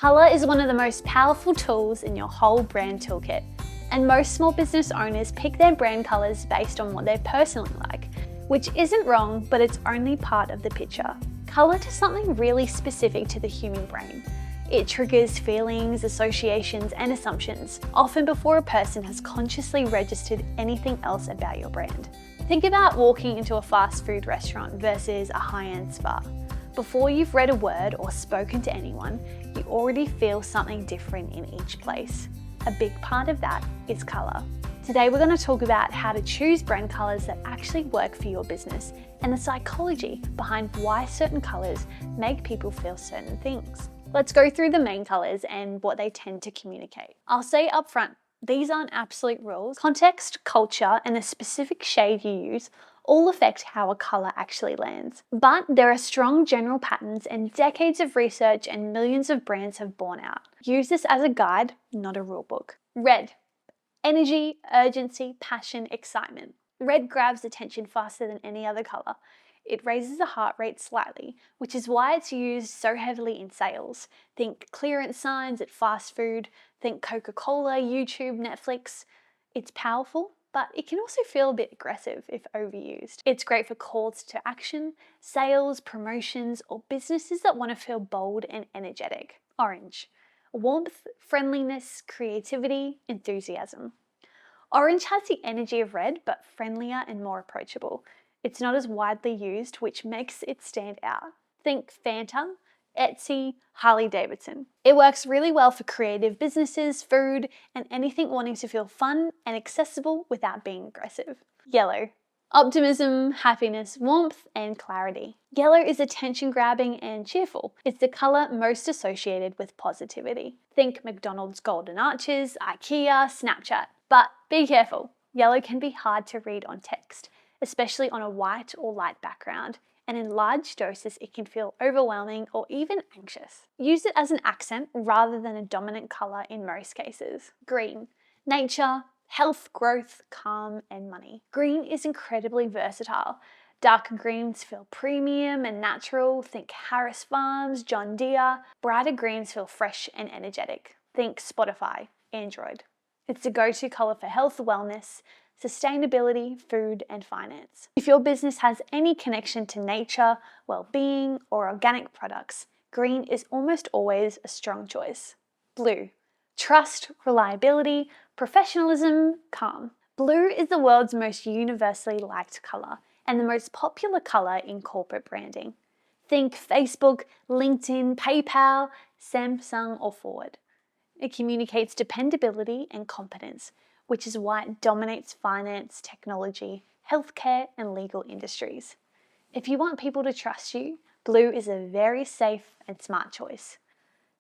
Colour is one of the most powerful tools in your whole brand toolkit, and most small business owners pick their brand colours based on what they personally like, which isn't wrong, but it's only part of the picture. Colour does something really specific to the human brain. It triggers feelings, associations, and assumptions, often before a person has consciously registered anything else about your brand. Think about walking into a fast food restaurant versus a high-end spa. Before you've read a word or spoken to anyone, you already feel something different in each place. A big part of that is colour. Today we're going to talk about how to choose brand colours that actually work for your business and the psychology behind why certain colours make people feel certain things. Let's go through the main colours and what they tend to communicate. I'll say up front, these aren't absolute rules. Context, culture, and the specific shade you use all affect how a colour actually lands. But there are strong general patterns, and decades of research and millions of brands have borne out. Use this as a guide, not a rule book. Red. Energy, urgency, passion, excitement. Red grabs attention faster than any other colour. It raises the heart rate slightly, which is why it's used so heavily in sales. Think clearance signs at fast food, think Coca-Cola, YouTube, Netflix. It's powerful, but it can also feel a bit aggressive if overused. It's great for calls to action, sales, promotions, or businesses that want to feel bold and energetic. Orange. Warmth, friendliness, creativity, enthusiasm. Orange has the energy of red, but friendlier and more approachable. It's not as widely used, which makes it stand out. Think Fanta, Etsy, Harley Davidson. It works really well for creative businesses, food, and anything wanting to feel fun and accessible without being aggressive. Yellow. Optimism, happiness, warmth, and clarity. Yellow is attention-grabbing and cheerful. It's the colour most associated with positivity. Think McDonald's Golden Arches, IKEA, Snapchat. But be careful, yellow can be hard to read on text, especially on a white or light background, and in large doses it can feel overwhelming or even anxious. Use it as an accent rather than a dominant colour in most cases. Green. Nature, health, growth, calm, and money. Green is incredibly versatile. Darker greens feel premium and natural. Think Harris Farms, John Deere. Brighter greens feel fresh and energetic. Think Spotify, Android. It's the go-to colour for health, wellness, sustainability, food, and finance. If your business has any connection to nature, well-being, or organic products, green is almost always a strong choice. Blue. Trust, reliability, professionalism, calm. Blue is the world's most universally liked colour and the most popular colour in corporate branding. Think Facebook, LinkedIn, PayPal, Samsung, or Ford. It communicates dependability and competence, which is why it dominates finance, technology, healthcare, and legal industries. If you want people to trust you, blue is a very safe and smart choice.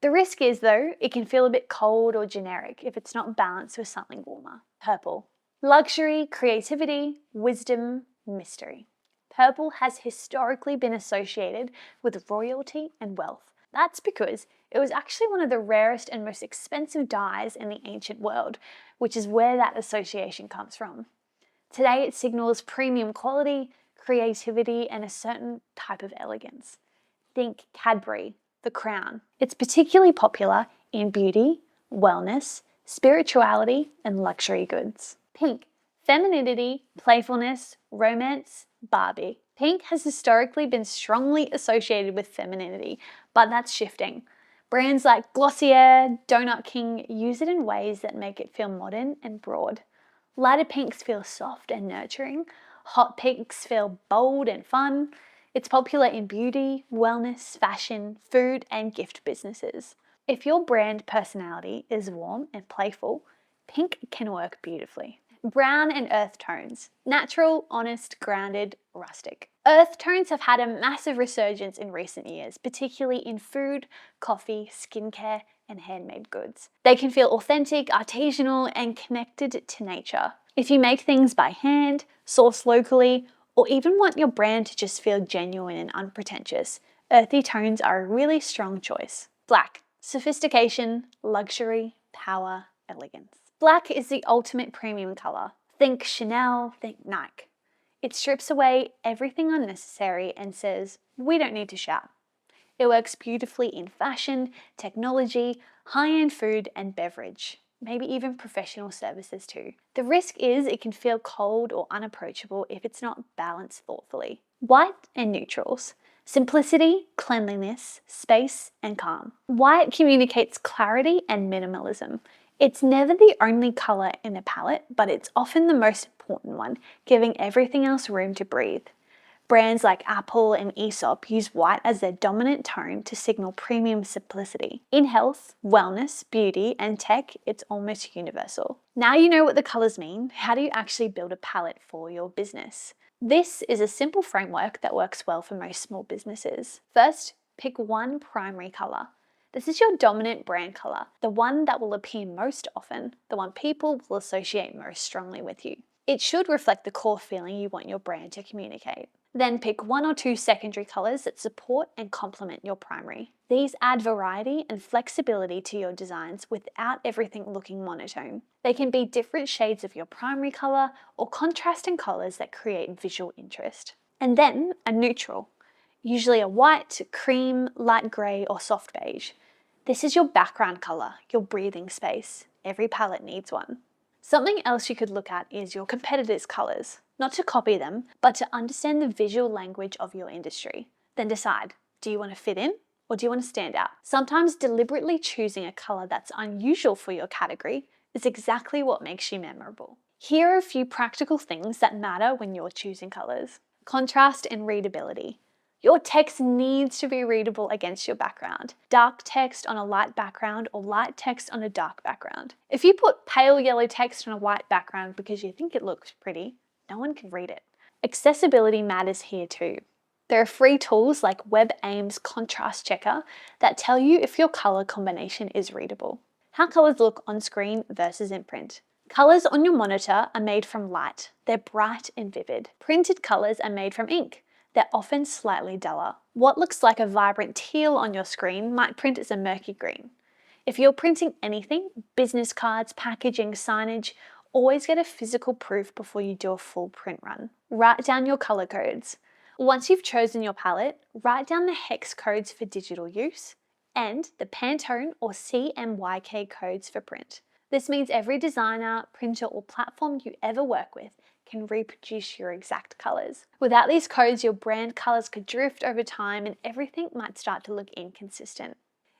The risk is, though, it can feel a bit cold or generic if it's not balanced with something warmer. Purple. Luxury, creativity, wisdom, mystery. Purple has historically been associated with royalty and wealth. That's because it was actually one of the rarest and most expensive dyes in the ancient world, which is where that association comes from. Today it signals premium quality, creativity, and a certain type of elegance. Think Cadbury, the crown. It's particularly popular in beauty, wellness, spirituality, and luxury goods. Pink. Femininity, playfulness, romance, Barbie. Pink has historically been strongly associated with femininity, but that's shifting. Brands like Glossier, Donut King use it in ways that make it feel modern and broad. Lighter pinks feel soft and nurturing. Hot pinks feel bold and fun. It's popular in beauty, wellness, fashion, food, and gift businesses. If your brand personality is warm and playful, pink can work beautifully. Brown and earth tones. Natural, honest, grounded, rustic. Earth tones have had a massive resurgence in recent years, particularly in food, coffee, skincare, and handmade goods. They can feel authentic, artisanal, and connected to nature. If you make things by hand, source locally, or even want your brand to just feel genuine and unpretentious, earthy tones are a really strong choice. Black. Sophistication, luxury, power, elegance. Black is the ultimate premium colour. Think Chanel, think Nike. It strips away everything unnecessary and says, we don't need to shout. It works beautifully in fashion, technology, high-end food and beverage, maybe even professional services too. The risk is it can feel cold or unapproachable if it's not balanced thoughtfully. White and neutrals. Simplicity, cleanliness, space, and calm. White communicates clarity and minimalism. It's never the only colour in a palette, but it's often the most important one, giving everything else room to breathe. Brands like Apple and Aesop use white as their dominant tone to signal premium simplicity. In health, wellness, beauty, and tech, it's almost universal. Now you know what the colours mean, how do you actually build a palette for your business? This is a simple framework that works well for most small businesses. First, pick one primary colour. This is your dominant brand colour, the one that will appear most often, the one people will associate most strongly with you. It should reflect the core feeling you want your brand to communicate. Then pick one or two secondary colours that support and complement your primary. These add variety and flexibility to your designs without everything looking monotone. They can be different shades of your primary colour or contrasting colours that create visual interest. And then a neutral, usually a white, cream, light grey or soft beige. This is your background colour, your breathing space. Every palette needs one. Something else you could look at is your competitors' colours. Not to copy them, but to understand the visual language of your industry. Then decide, do you want to fit in or do you want to stand out? Sometimes deliberately choosing a colour that's unusual for your category is exactly what makes you memorable. Here are a few practical things that matter when you're choosing colours. Contrast and readability. Your text needs to be readable against your background. Dark text on a light background or light text on a dark background. If you put pale yellow text on a white background because you think it looks pretty, no one can read it. Accessibility matters here too. There are free tools like WebAIM's Contrast Checker that tell you if your colour combination is readable. How colours look on screen versus in print. Colours on your monitor are made from light. They're bright and vivid. Printed colours are made from ink. They're often slightly duller. What looks like a vibrant teal on your screen might print as a murky green. If you're printing anything, business cards, packaging, signage, always get a physical proof before you do a full print run. Write down your colour codes. Once you've chosen your palette, write down the hex codes for digital use and the Pantone or CMYK codes for print. This means every designer, printer or platform you ever work with can reproduce your exact colours. Without these codes, your brand colours could drift over time and everything might start to look inconsistent.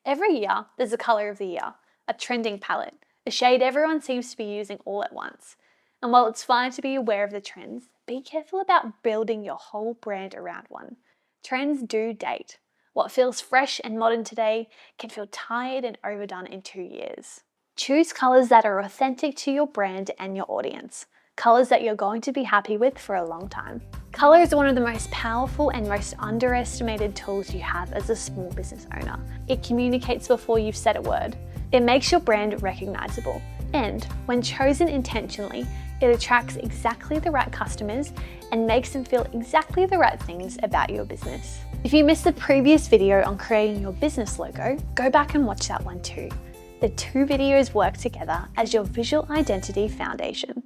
Every year, there's a colour of the year, a trending palette, a shade everyone seems to be using all at once. And while it's fine to be aware of the trends, be careful about building your whole brand around one. Trends do date. What feels fresh and modern today can feel tired and overdone in 2 years. Choose colours that are authentic to your brand and your audience. Colours that you're going to be happy with for a long time. Colour is one of the most powerful and most underestimated tools you have as a small business owner. It communicates before you've said a word. It makes your brand recognisable. And when chosen intentionally, it attracts exactly the right customers and makes them feel exactly the right things about your business. If you missed the previous video on creating your business logo, go back and watch that one too. The two videos work together as your visual identity foundation.